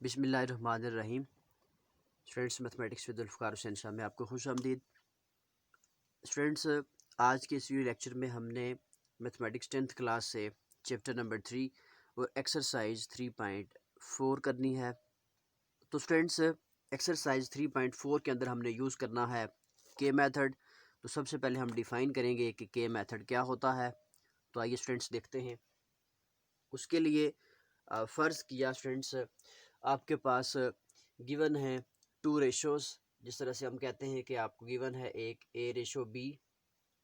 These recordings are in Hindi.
बिस्मिल्लाहिर्रहमानिर्रहीम। Students, mathematics with Zulfikar Hussain Shah में आपको खुश आमदीद। स्टूडेंट्स, आज के इस वीडियो लेक्चर में हमने मैथमेटिक्स 10th क्लास से चैप्टर नंबर 3 और एक्सरसाइज 3.4 करनी है। तो स्टूडेंट्स, एक्सरसाइज 3.4 के अंदर हमने यूज़ करना है के मेथड। तो सबसे पहले हम डिफ़ाइन करेंगे कि के मेथड क्या होता है। तो आइए स्टूडेंट्स देखते हैं। उसके लिए फ़र्ज़ किया स्टूडेंट्स, आपके पास गिवन है टू रेशोज़। जिस तरह से हम कहते हैं कि आपको गिवन है एक ए रेशो बी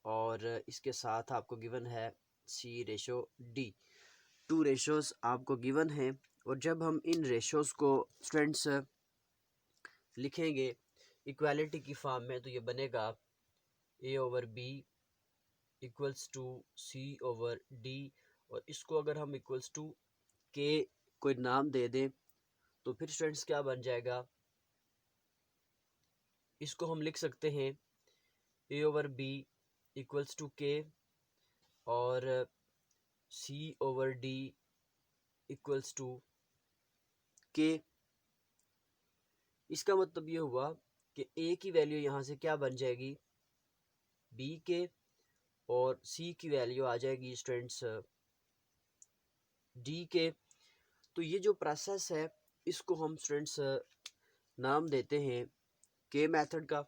और इसके साथ आपको गिवन है C ratio D. Two ratios आपको गिवन है और जब हम इन रेशोज़ को स्टूडेंट्स लिखेंगे इक्वालिटी की फॉर्म में तो ये बनेगा A over B equals to C over D. और इसको अगर हम इक्वल्स टू के कोई नाम दे दें तो फिर स्टूडेंट्स क्या बन जाएगा, इसको हम लिख सकते हैं ए over B equals to K और सी ओवर डी इक्वल्स टू के। इसका मतलब ये हुआ कि ए की वैल्यू यहाँ से क्या बन जाएगी, बी के, और सी की वैल्यू आ जाएगी स्टूडेंट्स डी के। तो ये जो प्रोसेस है इसको हम स्टूडेंट्स नाम देते हैं के मेथड का।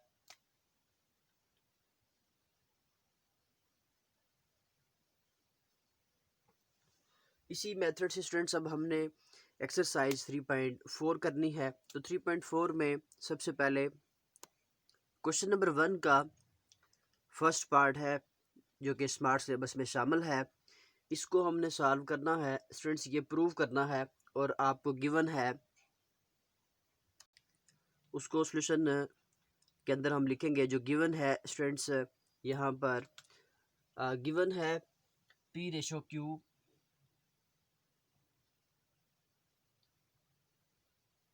इसी मेथड से स्टूडेंट्स अब हमने एक्सरसाइज 3.4 करनी है। तो 3.4 में सबसे पहले क्वेश्चन नंबर 1 का फर्स्ट पार्ट है जो कि स्मार्ट सिलेबस में शामिल है। इसको हमने सॉल्व करना है स्टूडेंट्स, ये प्रूव करना है और आपको गिवन है उसको सॉल्यूशन के अंदर हम लिखेंगे। जो गिवन है स्टूडेंट्स यहाँ पर गिवन है P ratio Q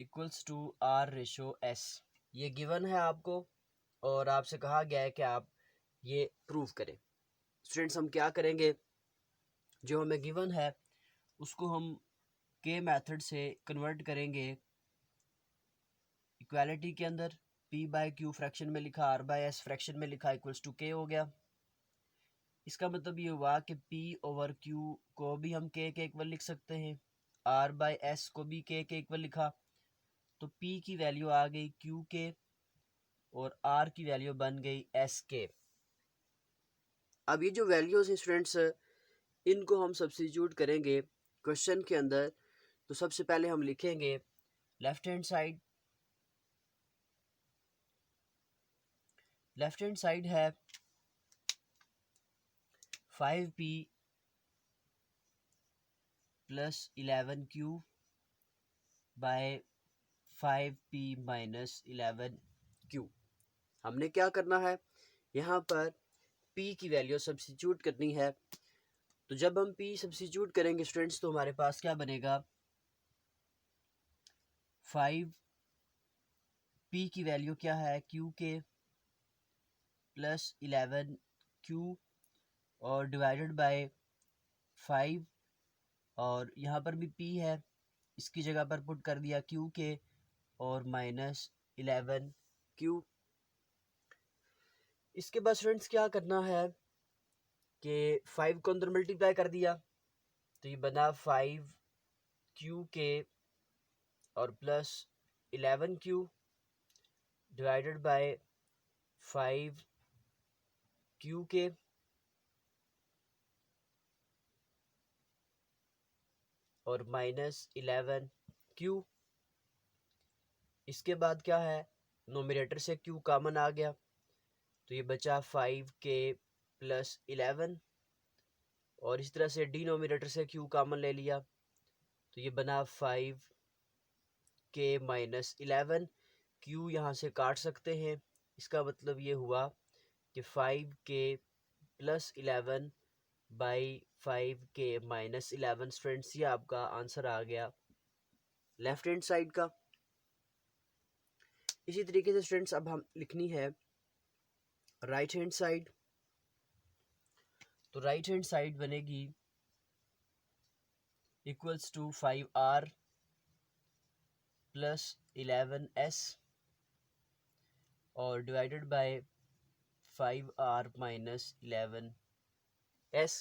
equals to R ratio S. ये गिवन है आपको और आपसे कहा गया है कि आप ये प्रूव करें। स्टूडेंट्स, हम क्या करेंगे, जो हमें गिवन है उसको हम के मेथड से कन्वर्ट करेंगे इक्वालिटी के अंदर। पी बाय क्यू फ्रैक्शन में लिखा, आर बाय एस फ्रैक्शन में लिखा, इक्वल्स टू के हो गया। इसका मतलब ये हुआ कि पी ओवर क्यू को भी हम के इक्वल लिख सकते हैं, आर बाय एस को भी के इक्वल लिखा। तो पी की वैल्यू आ गई क्यू के और आर की वैल्यू बन गई एस के। अब ये जो वैल्यूज हैं स्टूडेंट्स, इनको हम सब्स्टिट्यूट करेंगे क्वेश्चन के अंदर। तो सबसे पहले हम लिखेंगे left hand side. Left hand side है 5p plus 11q bye 5p minus 11q। हमने क्या करना है, यहाँ पर p की वैल्यू सब्स्टिट्यूट करनी है। तो जब हम p सब्स्टिट्यूट करेंगे स्टूडेंट्स तो हमारे पास क्या बनेगा, 5p की वैल्यू क्या है q के प्लस 11q और डिवाइडेड बाय 5, और यहाँ पर भी p है, इसकी जगह पर पुट कर दिया q के और माइनस 11q। इसके बाद स्टूडेंट्स क्या करना है कि 5 को अंदर मल्टीप्लाई कर दिया तो ये बना 5q के और plus 11q divided by 5q के और माइनस 11q। इसके बाद क्या है, नोमिनेटर से q कॉमन आ गया तो ये बचा 5k प्लस 11, और इस तरह से डिनोमिनेटर से q कॉमन ले लिया तो ये बना 5k माइनस 11। q यहाँ से काट सकते हैं, इसका मतलब ये हुआ कि 5k plus 11 by 5k minus 11। Friends, ये आपका आंसर आ गया लेफ्ट हैंड साइड का। इसी तरीके से स्टूडेंट्स अब हम लिखनी है राइट हैंड साइड। तो राइट हैंड साइड बनेगी equals to 5r plus 11s और divided bye 5r minus 11s।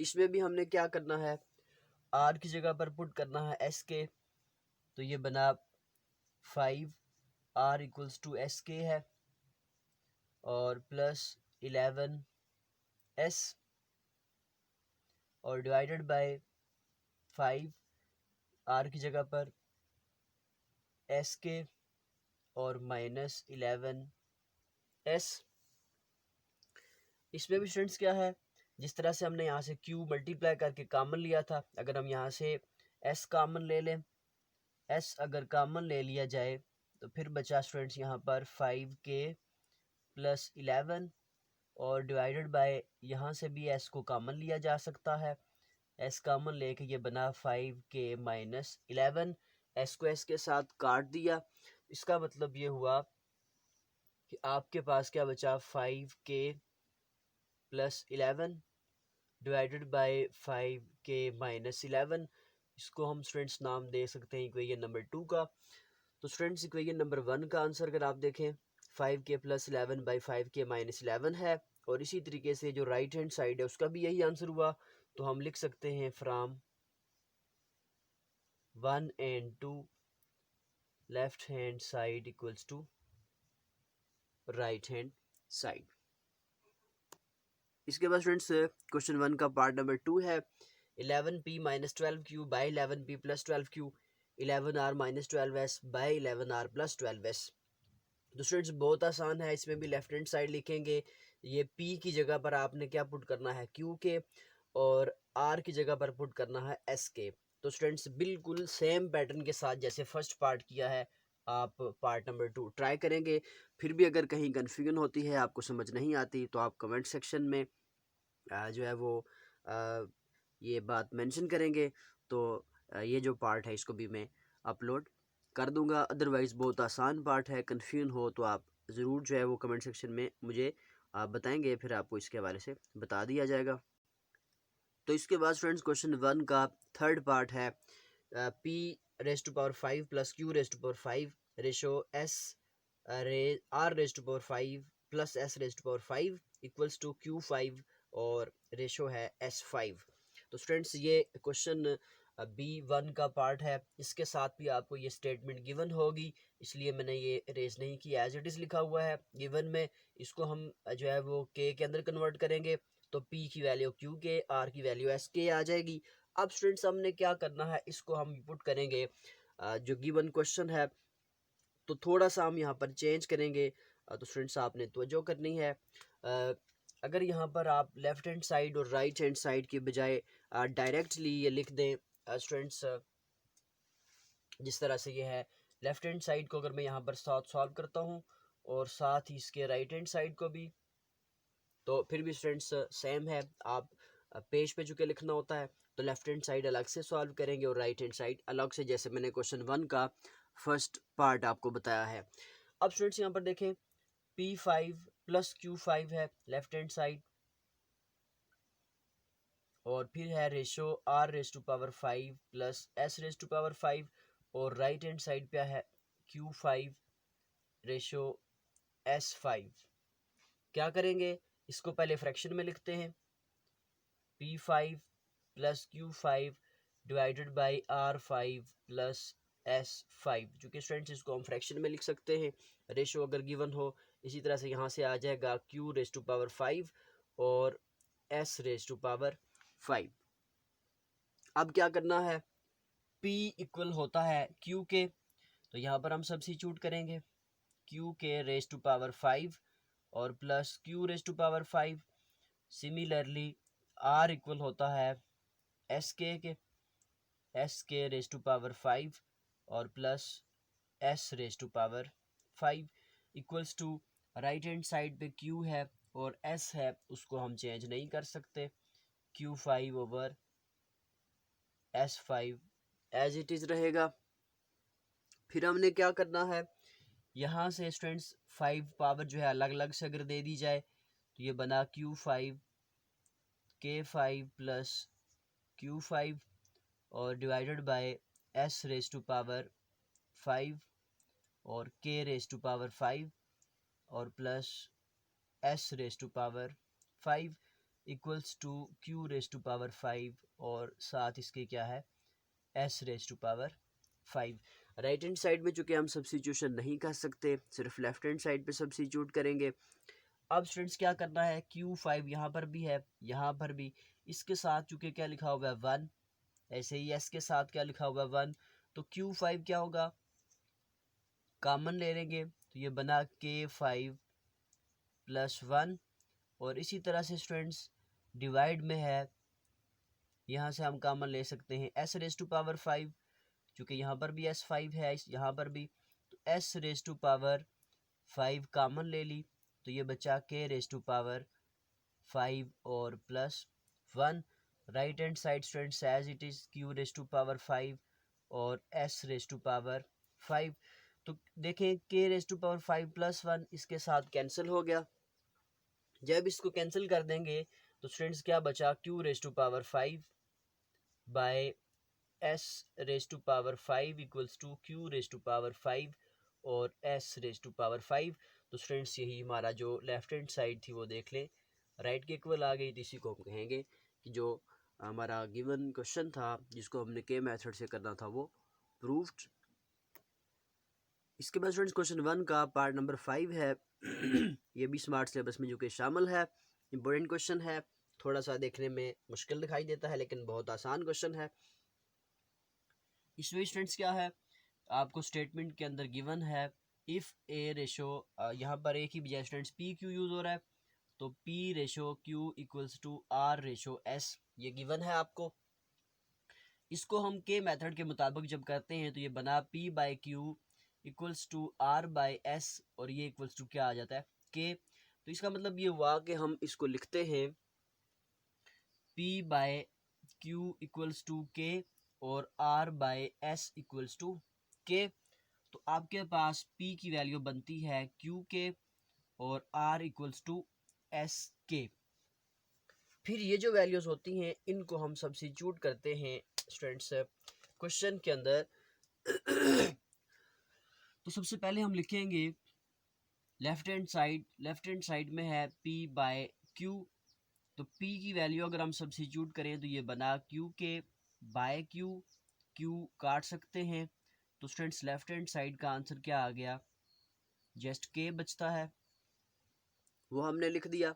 इसमें भी हमने क्या करना है, r की जगह पर पुट करना है s के, तो ये बना 5r इक्वल्स टू एस के है और प्लस 11s और डिवाइडेड बाय 5r की जगह पर एस के और माइनस 11s। इसमें भी स्टूडेंट्स क्या है, जिस तरह से हमने यहाँ से q मल्टीप्लाई करके कॉमन लिया था, अगर हम यहाँ से s कॉमन ले लें, s अगर कॉमन ले लिया जाए तो फिर बचा स्टूडेंट्स यहाँ पर 5k प्लस 11 और डिवाइडेड बाय, यहाँ से भी s को कॉमन लिया जा सकता है, s कॉमन लेके ये बना 5k माइनस 11। s को s के साथ काट दिया, इसका मतलब ये हुआ कि आपके पास क्या बचा, 5k plus 11 divided by 5k minus 11। इसको हम स्टूडेंट्स नाम दे सकते हैं इक्वेशन नंबर 2 का। तो स्टूडेंट्स इक्वेशन नंबर 1 का आंसर अगर आप देखें 5k plus 11 by 5k minus 11 है, और इसी तरीके से जो राइट हैंड साइड है उसका भी यही आंसर हुआ। तो हम लिख सकते हैं from 1 and 2 left hand side equals to right hand side. इसके बाद स्टूडेंट्स क्वेश्चन 1 का पार्ट नंबर 2 है, 11p minus 12q by 11p plus 12q 11r minus 12s by 11r plus 12s। तो स्टूडेंट्स बहुत आसान है, इसमें भी लेफ्ट हैंड साइड लिखेंगे, ये p की जगह पर आपने क्या पुट करना है, q के, और r की जगह पर पुट करना है s के। तो स्टूडेंट्स बिल्कुल सेम पैटर्न के साथ जैसे फर्स्ट पार्ट किया है आप पार्ट नंबर 2 ट्राई करेंगे। फिर भी अगर कहीं कन्फ्यूजन होती है, आपको समझ नहीं आती, तो आप कमेंट सेक्शन में जो है वो ये बात मेंशन करेंगे, तो ये जो पार्ट है इसको भी मैं अपलोड कर दूंगा। अदरवाइज़ बहुत आसान पार्ट है, कन्फ्यूजन हो तो आप ज़रूर जो है वो कमेंट सेक्शन में मुझे बताएंगे, फिर आपको इसके हवाले से बता दिया जाएगा। तो इसके बाद स्टूडेंट्स क्वेश्चन 1 का थर्ड पार्ट है, p raise to power 5 plus q raise to power 5 ratio s r raise to power 5 plus s raise to power 5 equals to q5 और रेशो है s5। तो स्टूडेंट्स ये क्वेश्चन B1 का पार्ट है, इसके साथ भी आपको ये स्टेटमेंट गिवन होगी, इसलिए मैंने ये रेज नहीं किया, एज इट इज़ लिखा हुआ है गिवन में। इसको हम जो है वो k के अंदर कन्वर्ट करेंगे, तो p की वैल्यू q के, r की वैल्यू s के आ जाएगी। अब स्टूडेंट्स हमने क्या करना है, इसको हम पुट करेंगे जो गिवन क्वेश्चन है, तो थोड़ा सा हम यहाँ पर चेंज करेंगे। तो स्टूडेंट्स आपने तवज्जो करनी है, अगर यहाँ पर आप लेफ्ट हैंड साइड और राइट हैंड साइड के बजाय डायरेक्टली ये लिख दें स्टूडेंट्स, जिस तरह से ये है, लेफ्ट हैंड साइड को अगर मैं यहाँ पर साथ सॉल्व करता हूँ और साथ ही इसके राइट हैंड साइड को भी, तो फिर भी स्टूडेंट्स सेम है, आप पेज पे चुके लिखना होता है, तो लेफ्ट हैंड साइड अलग से सॉल्व करेंगे और राइट हैंड साइड अलग से, जैसे मैंने क्वेश्चन 1 का फर्स्ट पार्ट आपको बताया है। अब स्टूडेंट्स यहाँ पर देखें p5 प्लस q5 है लेफ्ट हैंड साइड, और फिर है ratio r raise to power 5 plus s raise to power 5, और राइट हैंड साइड पे है q5 रेशो s5। क्या करेंगे, इसको पहले फ्रैक्शन में लिखते हैं, p5 plus q5 divided by r5 plus s5। चूँकि स्टूडेंट्स इसको हम फ्रैक्शन में लिख सकते हैं, रेशो अगर गिवन हो। इसी तरह से यहाँ से आ जाएगा q रेज टू पावर 5 और s रेज टू पावर 5। अब क्या करना है, p इक्वल होता है q के, तो यहाँ पर हम सब्स्टिट्यूट करेंगे, q के रेज टू पावर 5 और plus q raise to power 5। Similarly r equal होता है एस के एस के रेज टू पावर 5 और plus s raise to power 5 equals to, right hand side पे q है और s है, उसको हम चेंज नहीं कर सकते, q5 over s5 as it is रहेगा। फिर हमने क्या करना है, यहाँ से स्टूडेंट्स 5 पावर जो है अलग अलग से अगर दे दी जाए, तो ये बना q5 k5 प्लस q5 और divided by S raise to power 5 और के रेज टू पावर 5 और plus S raise to power 5 equals to Q raise to power 5 और साथ इसके क्या है S raise to power 5। Right hand side में चूँकि हम सब्स्टिट्यूशन नहीं कर सकते, सिर्फ लेफ्ट हैंड साइड पे सब्स्टिट्यूट करेंगे। अब स्टूडेंट्स क्या करना है, Q5 यहाँ पर भी है, यहाँ पर भी, इसके साथ चूँकि क्या लिखा हुआ है 1, ऐसे ही S के साथ क्या लिखा हुआ है 1, तो Q5 क्या होगा, कॉमन ले लेंगे तो ये बना K5 प्लस 1 और इसी तरह से स्टूडेंट्स डिवाइड में है, यहाँ से हम कॉमन ले सकते हैं S रेज टू पावर 5, चूँकि यहाँ पर भी S5 है, यहाँ पर भी, तो S raise to power 5 common ले ली तो ये बचा K रेज टू पावर 5 और plus 1। Right hand side students as it is Q raise to power 5 और S रेज टू पावर 5। तो देखें K raise to power 5 plus 1 इसके साथ कैंसिल हो गया। जब इसको कैंसिल कर देंगे तो स्टूडेंट्स क्या बचा, Q raise to power 5 by S raise to power 5 equals to Q raise to power 5 और S रेज टू पावर 5। तो स्टूडेंट्स यही हमारा जो लेफ्ट हैंड साइड थी वो देख लें राइट के इक्वल आ गई, तो इसी को हम कहेंगे कि जो हमारा गिवन क्वेश्चन था जिसको हमने के मेथड से करना था वो प्रूव्ड। इसके बाद स्टूडेंट्स क्वेश्चन 1 का पार्ट नंबर 5 है ये भी स्मार्ट सिलेबस में जो कि शामिल है, इम्पोर्टेंट क्वेश्चन है, थोड़ा सा देखने में मुश्किल दिखाई देता है लेकिन बहुत आसान क्वेश्चन है। इसमें स्टूडेंट्स क्या है, आपको स्टेटमेंट के अंदर गिवन है इफ़ ए रेशो, यहाँ पर एक ही बजाय स्टूडेंट्स पी क्यू यूज़ हो रहा है, तो P ratio Q equals to R ratio S ये गिवन है आपको। इसको हम के मेथड के मुताबिक जब करते हैं तो ये बना P by Q equals to R by S और ये इक्वल्स टू क्या आ जाता है K। तो इसका मतलब ये हुआ कि हम इसको लिखते हैं P by Q equals to K और R by S equals to K। तो आपके पास P की वैल्यू बनती है Q के और R इक्वल्स टू S के। फिर ये जो वैल्यूज़ होती हैं इनको हम सब्स्टिट्यूट करते हैं स्टूडेंट्स क्वेश्चन के अंदर। तो सबसे पहले हम लिखेंगे लेफ्ट हैंड साइड में है P बाय Q, तो P की वैल्यू अगर हम सब्स्टिट्यूट करें तो ये बना Q के बाय Q काट सकते हैं, तो स्टूडेंट्स लेफ्ट हैंड साइड का आंसर क्या आ गया, जस्ट K बचता है, वो हमने लिख दिया।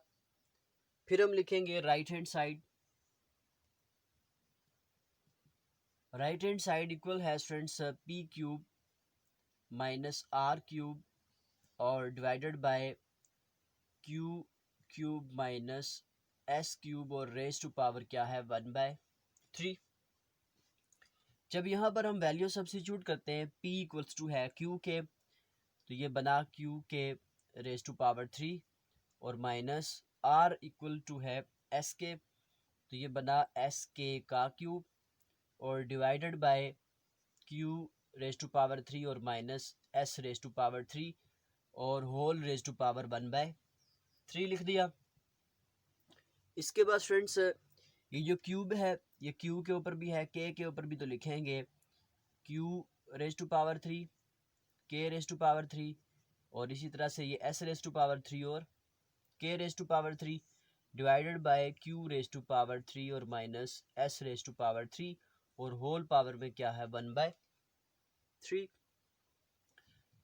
फिर हम लिखेंगे राइट हैंड साइड इक्वल है students P cube minus R cube और divided by Q cube minus S cube और रेज टू पावर क्या है 1/3। जब यहाँ पर हम वैल्यू सब्स्टिट्यूट करते हैं P इक्वल्स टू है Q के, तो ये बना Q के रेज टू पावर 3 और माइनस R इक्वल टू है S के, तो ये बना S के का क्यूब और divided by Q raise to power 3 और minus S raise to power 3 और होल रेज टू पावर 1/3 लिख दिया। इसके बाद स्टूडेंट्स ये जो क्यूब है ये Q के ऊपर भी है, K के ऊपर भी, तो लिखेंगे Q raise to power 3, K raise to power 3 और इसी तरह से ये S रेज टू पावर 3 और K raise to power 3 divided by Q raise to power 3 और minus S raise to power 3 और होल पावर में क्या है 1/3।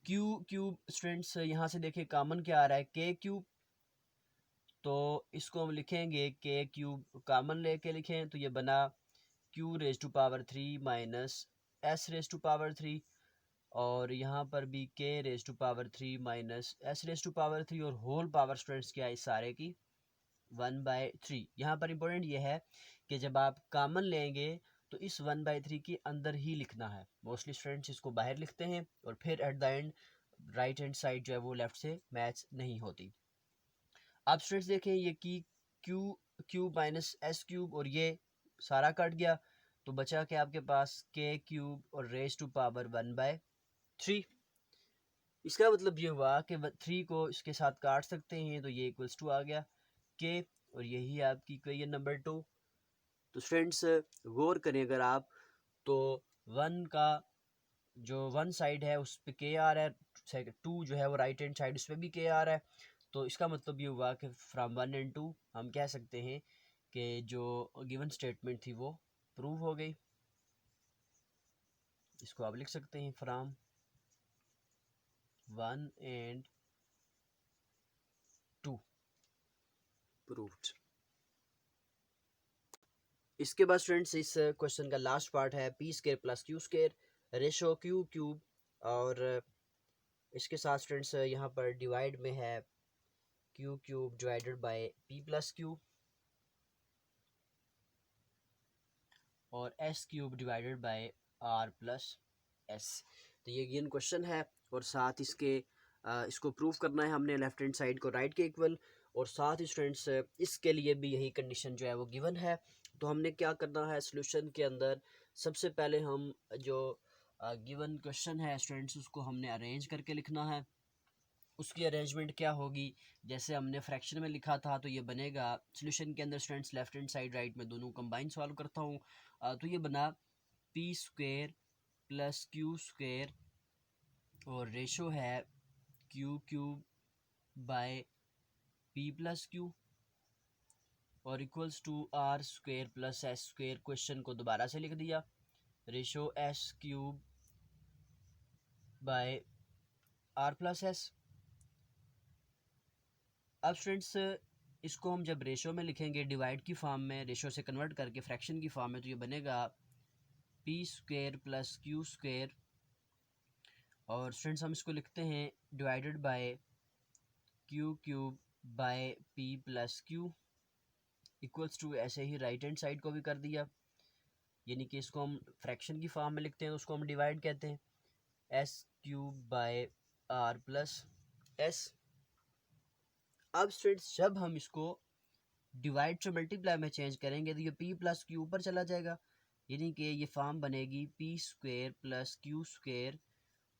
Q क्यूब स्टूडेंट्स यहाँ से देखें कॉमन क्या आ रहा है K क्यूब, तो इसको हम लिखेंगे K क्यूब कॉमन लेके लिखें तो ये बना Q raise to power 3 minus S raise to power 3 और यहाँ पर भी K raise to power 3 minus S raise to power 3 और होल पावर स्टूडेंट्स क्या है इस सारे की 1/3। यहाँ पर इम्पोर्टेंट ये है कि जब आप कॉमन लेंगे तो इस 1/3 के अंदर ही लिखना है, मोस्टली स्टूडेंट्स इसको बाहर लिखते हैं और फिर at the end right hand side जो है वो लेफ्ट से मैच नहीं होती। आप स्टूडेंट्स देखें ये की क्यूब माइनस S क्यूब और ये सारा कट गया, तो बचा क्या आपके पास K क्यूब और रेज टू पावर 1/3। इसका मतलब ये हुआ कि 3 को इसके साथ काट सकते हैं, तो ये इक्वल्स टू आ गया K और यही आपकी इक्वेशन नंबर 2। तो स्टूडेंट्स गौर करें अगर आप, तो 1 का जो 1 साइड है उस पे के आर है, 2 जो है वो राइट हैंड साइड उस पर भी के आर है। तो इसका मतलब ये हुआ कि फ्राम 1 एंड 2 हम कह सकते हैं कि जो गिवन स्टेटमेंट थी वो प्रूव हो गई। इसको आप लिख सकते हैं फ्राम 1 एंड 2 प्रूव्ड। इसके बाद स्टूडेंट्स इस क्वेश्चन का लास्ट पार्ट है P square plus Q square ratio Q cube, और इसके साथ स्टूडेंट्स यहाँ पर डिवाइड में है Q cube divided by P plus Q और S cube divided by R plus S. तो ये गिवन क्वेश्चन है और साथ इसके इसको प्रूव करना है हमने लेफ्ट हैंड साइड को राइट के इक्वल, और साथ ही स्टूडेंट्स इसके लिए भी यही कंडीशन जो है वो गिवन है। तो हमने क्या करना है सॉल्यूशन के अंदर, सबसे पहले हम जो गिवन क्वेश्चन है स्टूडेंट्स उसको हमने अरेंज करके लिखना है। उसकी अरेंजमेंट क्या होगी, जैसे हमने फ्रैक्शन में लिखा था तो ये बनेगा सॉल्यूशन के अंदर students left hand side right में दोनों कंबाइन सॉल्व करता हूँ। तो ये बना P square plus Q square और रेशो है Q cube by P plus Q और equals to R square plus S square. Question को दोबारा से लिख दिया, ratio S cube by R plus S. अब स्टूडेंट्स इसको हम जब रेशो में लिखेंगे डिवाइड की फॉर्म में, रेशो से कन्वर्ट करके फ्रैक्शन की फॉर्म में, तो ये बनेगा P square plus Q square और स्टूडेंट्स हम इसको लिखते हैं divided by Q cube by P plus Q equals to, ऐसे ही राइट हैंड साइड को भी कर दिया, यानी कि इसको हम फ्रैक्शन की फॉर्म में लिखते हैं तो उसको हम डिवाइड कहते हैं, S cube by R plus S. अब स्टूडेंट्स जब हम इसको डिवाइड से मल्टीप्लाई में चेंज करेंगे तो ये p प्लस क्यू ऊपर चला जाएगा, यानी कि ये फॉर्म बनेगी P square plus Q square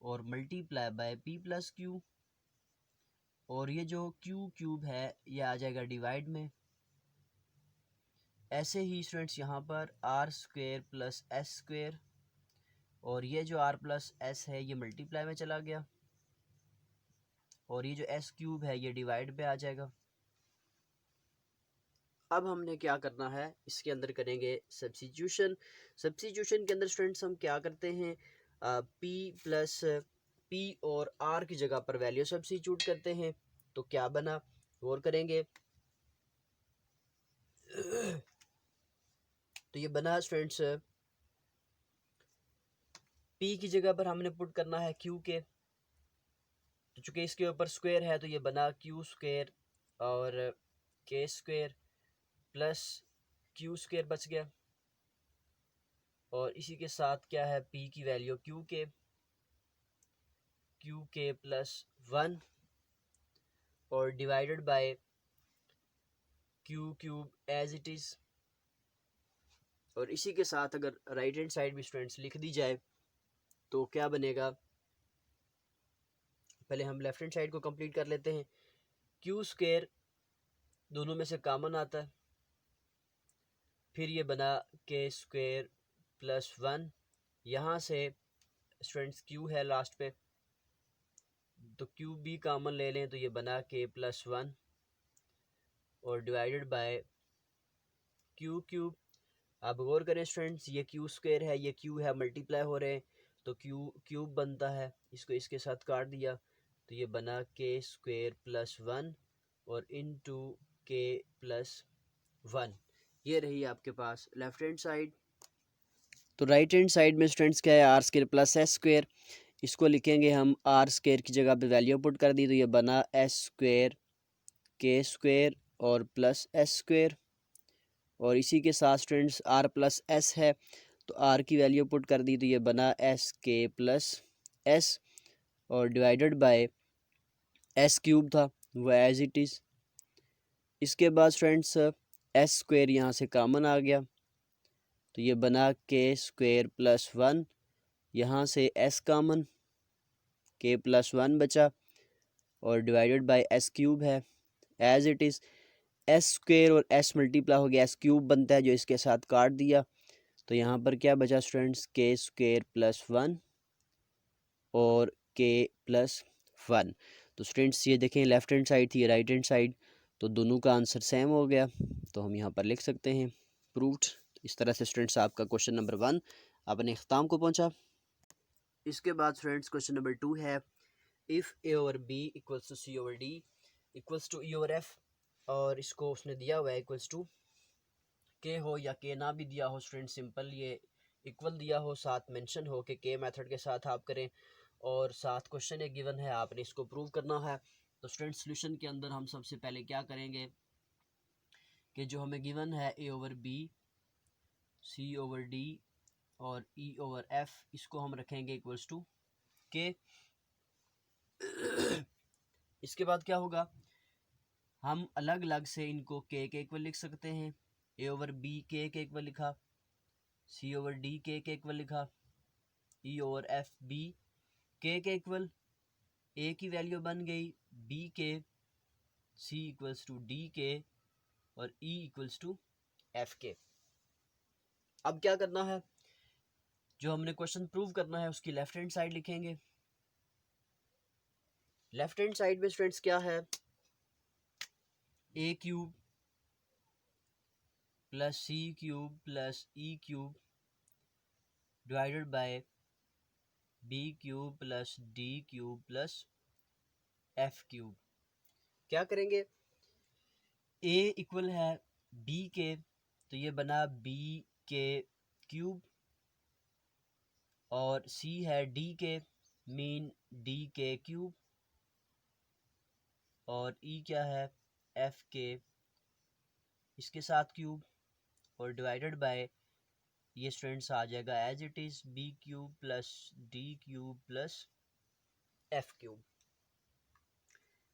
और multiply by P plus Q, और ये जो क्यू क्यूब है ये आ जाएगा डिवाइड में। ऐसे ही स्टूडेंट्स यहाँ पर R square plus S square और ये जो आर प्लस एस है ये मल्टीप्लाई में चला गया, और ये जो एस क्यूब है ये डिवाइड पे आ जाएगा। अब हमने क्या करना है, इसके अंदर करेंगे सब्स्टिट्यूशन। सब्स्टिट्यूशन के अंदर स्टूडेंट्स हम क्या करते हैं, पी प्लस पी और आर की जगह पर वैल्यू सब्स्टिट्यूट करते हैं। तो क्या बना गौर करेंगे, तो ये बना स्टूडेंट्स पी की जगह पर हमने पुट करना है क्यू के, तो चूंकि इसके ऊपर स्क्वायर है तो ये बना क्यू स्क्वायर और के स्क्वायर प्लस क्यू स्क्वायर बच गया, और इसी के साथ क्या है p की वैल्यू क्यू के प्लस 1 और divided by Q cube as it is. और इसी के साथ अगर राइट हैंड साइड भी स्टूडेंट्स लिख दी जाए तो क्या बनेगा, पहले हम लेफ्ट हैंड साइड को कंप्लीट कर लेते हैं। क्यू स्क्वायर दोनों में से कॉमन आता है, फिर ये बना के स्क्वायर प्लस 1, यहाँ से स्टूडेंट्स क्यू है लास्ट पे तो क्यू भी कॉमन ले लें तो ये बना के प्लस 1 और डिवाइडेड बाय क्यू क्यूब। अब गौर करें स्टूडेंट्स ये क्यू स्क्वायर है ये क्यू है मल्टीप्लाई हो रहे हैं तो क्यू क्यूब बनता है, इसको इसके साथ काट दिया तो ये बना के स्क्वायर प्लस 1 और इनटू के प्लस 1। ये रही आपके पास लेफ्ट हैंड साइड। तो राइट हैंड साइड में स्टूडेंट्स क्या है R square plus S square, इसको लिखेंगे हम आर स्क्वायर की जगह पे वैल्यू पुट कर दी तो ये बना एस स्क्वायर के स्क्वायर और प्लस एस स्क्वायर, और इसी के साथ स्टूडेंट्स आर प्लस एस है तो आर की वैल्यू पुट कर दी तो ये बना एस के प्लस एस और डिवाइडेड बाय एस क्यूब था वो एज इट इज़। इसके बाद स्टूडेंट्स एस स्क्वायर यहाँ से कॉमन आ गया तो ये बना के स्क्वायर प्लस 1, यहाँ से एस कॉमन के प्लस 1 बचा और डिवाइडेड बाय एस क्यूब है as it is. S square और एस मल्टीप्लाई हो गया एस क्यूब बनता है जो इसके साथ काट दिया तो यहाँ पर क्या बचा स्टूडेंट्स, के स्क्वायर प्लस 1 और के प्लस 1। तो स्टूडेंट्स ये देखें, लेफ्ट हैंड साइड थी, राइट हैंड साइड, तो दोनों का आंसर सेम हो गया, तो हम यहाँ पर लिख सकते हैं प्रूव्ड। इस तरह से स्टूडेंट्स आपका क्वेश्चन नंबर 1 अपने अख्ताम को पहुँचा। इसके बाद स्टूडेंट्स क्वेश्चन नंबर 2 है, if A over B equals to C over D equals to E over F, और इसको उसने दिया हुआ है इक्वल्स टू के हो या के ना भी दिया हो स्टूडेंट, सिंपल ये इक्वल दिया हो, साथ मेंशन हो कि के मेथड के साथ आप करें, और साथ क्वेश्चन एक गिवन है, आपने इसको प्रूव करना है। तो स्टूडेंट सॉल्यूशन के अंदर हम सबसे पहले क्या करेंगे कि जो हमें गिवन है ए ओवर बी, सी ओवर डी और ई ओवर एफ, इसको हम रखेंगे इक्वल्स टू के। इसके बाद क्या होगा, हम अलग अलग से इनको के इक्वल लिख सकते हैं। ए ओवर बी के इक्वल लिखा, सी ओवर डी के इक्वल लिखा, ई ओवर एफ बी के इक्वल, ए की वैल्यू बन गई बी के, सी इक्वल्स टू डी के और ई इक्वल्स टू एफ के। अब क्या करना है, जो हमने क्वेश्चन प्रूव करना है उसकी लेफ्ट हैंड साइड लिखेंगे। लेफ्ट हैंड साइड में स्टूडेंट्स क्या है, A cube plus C cube plus E cube divided by B cube plus D cube plus F cube. क्या करेंगे, ए इक्वल है बी के, तो ये बना बी के क्यूब, और सी है डी के, मीन डी के क्यूब, और ई क्या है एफ के, इसके साथ क्यूब, और डिवाइडेड बाय ये स्टूडेंट्स आ जाएगा as it is B cube plus D cube plus F cube.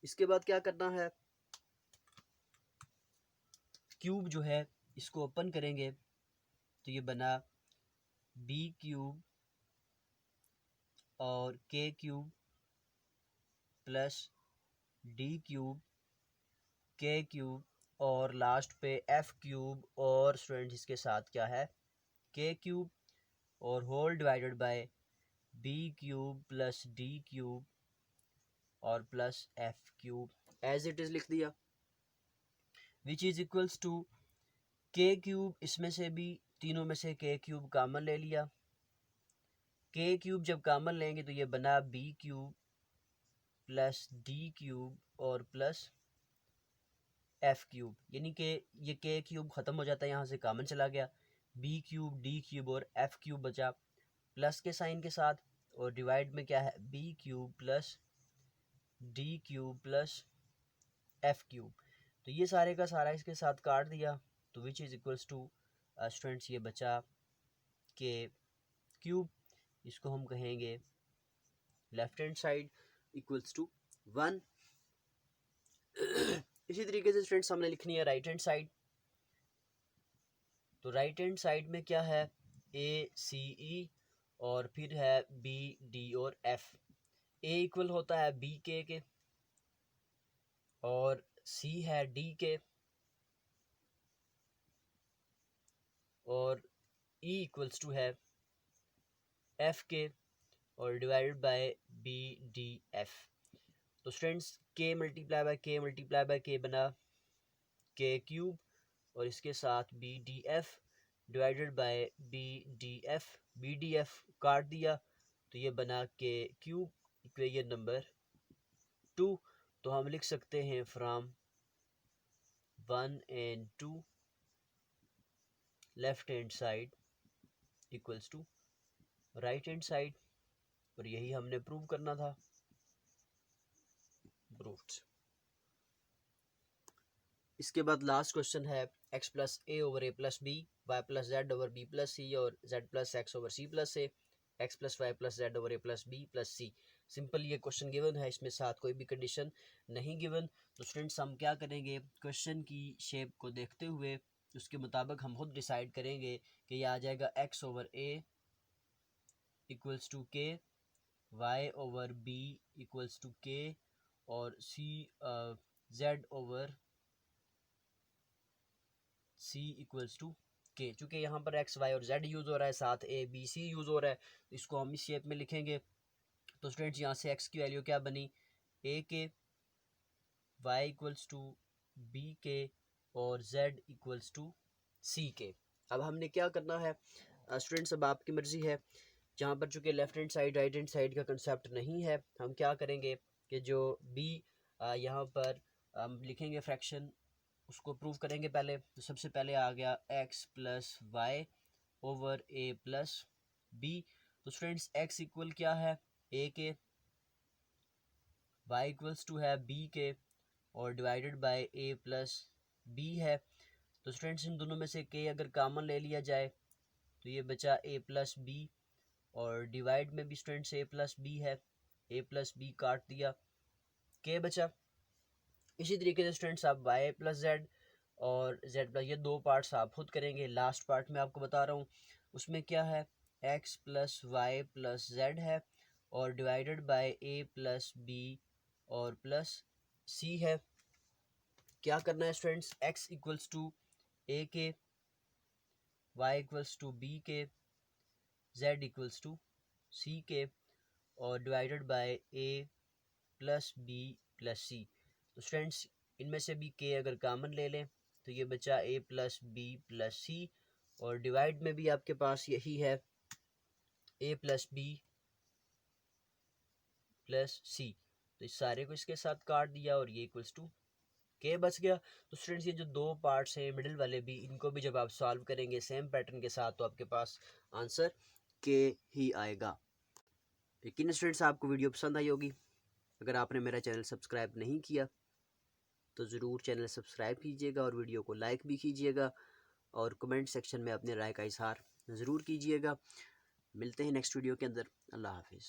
इसके बाद क्या करना है, क्यूब जो है इसको ओपन करेंगे, तो ये बना बी क्यूब और K cube plus D cube K cube, और लास्ट पे एफ क्यूब, और स्टूडेंट्स इसके साथ क्या है के क्यूब, और whole divided by B cube plus D cube और plus F cube, as it is लिख दिया, which is equals to K cube, इसमें से भी तीनों में से के क्यूब कॉमन ले लिया, के क्यूब जब कॉमन लेंगे तो ये बना B cube plus D cube और प्लस एफ क्यूब, यानी कि ये के क्यूब ख़त्म हो जाता है, यहाँ से कॉमन चला गया, बी क्यूब डी क्यूब और एफ क्यूब बचा प्लस के साइन के साथ, और डिवाइड में क्या है B cube plus D cube plus F cube. तो ये सारे का सारा इसके साथ काट दिया, तो which is equals to students ये बचा के क्यूब, इसको हम कहेंगे left hand side equals to 1। इसी तरीके से स्टूडेंट्स हमने लिखनी है राइट हैंड साइड। तो राइट हैंड साइड में क्या है, ए सी ई और फिर है बी डी और एफ। ए इक्वल होता है बी के और सी है डी के, और ई इक्वल्स टू है एफ के, और divided by B D F. तो students K multiply by K बना के क्यूब, और इसके साथ B D F divided by B D F काट दिया, तो ये बना के क्यूब इक्वेशन नंबर 2। तो हम लिख सकते हैं from 1 and 2 left hand side equals to right hand side, और यही हमने प्रूव करना था, प्रूव्ड। इसके बाद लास्ट क्वेश्चन है x plus A over A plus B, Y plus Z over B plus C और z plus X over C plus A, X plus Y plus Z over A plus B plus C. Simple ये क्वेश्चन गिवन है, इसमें साथ कोई भी कंडीशन नहीं गिवन। तो स्टूडेंट्स हम क्या करेंगे, क्वेश्चन की शेप को देखते हुए उसके मुताबिक हम खुद डिसाइड करेंगे कि ये आ जाएगा x over A equals to K, Y over B equals to K, और C Z over C equals to K, चूँकि यहाँ पर एक्स वाई और जेड यूज़ हो रहा है, साथ ए बी सी यूज़ हो रहा है, तो इसको हम इस शेप में लिखेंगे। तो स्टूडेंट्स यहाँ से एक्स की वैल्यू क्या बनी, ए K, Y equals to B K और जेड इक्वल्स टू सी के। अब हमने क्या करना है स्टूडेंट्स, अब आपकी मर्ज़ी है। जहाँ पर चूँकि left hand side right hand side का कंसेप्ट नहीं है, हम क्या करेंगे कि जो बी यहाँ पर हम लिखेंगे फ्रैक्शन, उसको प्रूव करेंगे पहले। तो सबसे पहले आ गया X plus Y over A plus B. तो स्टूडेंट्स एक्स इक्वल क्या है, A K, Y equals to है बी के और divided by A plus B है। तो स्टूडेंट्स इन दोनों में से के अगर कॉमन ले लिया जाए तो ये बचा ए प्लस बी, और डिवाइड में भी स्टूडेंट्स ए प्लस बी है, ए प्लस बी काट दिया, के बचा। इसी तरीके से स्टूडेंट्स आप वाई प्लस जेड और जेड प्लस, ये दो पार्ट्स आप खुद करेंगे। लास्ट पार्ट में आपको बता रहा हूँ, उसमें क्या है, X plus Y plus Z है और divided by A plus B और प्लस सी है। क्या करना है students, X equals to A K, Y equals to B K, Z equals to C K और divided by A plus B plus C. तो स्टूडेंट्स इनमें से भी के अगर कॉमन ले लें तो ये बचा ए प्लस बी प्लस सी, और डिवाइड में भी आपके पास यही है, ए प्लस बी प्लस सी। तो इस सारे को इसके साथ काट दिया और ये इक्वल्स टू के बच गया। तो स्टूडेंट्स ये जो दो पार्ट्स हैं मिडिल वाले भी, इनको भी जब आप सॉल्व करेंगे सेम पैटर्न के साथ, तो आपके पास आंसर के ही आएगा। यकीन स्टूडेंट्स आपको वीडियो पसंद आई होगी। अगर आपने मेरा चैनल सब्सक्राइब नहीं किया तो ज़रूर चैनल सब्सक्राइब कीजिएगा और वीडियो को लाइक भी कीजिएगा, और कमेंट सेक्शन में अपने राय का इज़हार ज़रूर कीजिएगा। मिलते हैं नेक्स्ट वीडियो के अंदर। अल्लाह हाफिज़।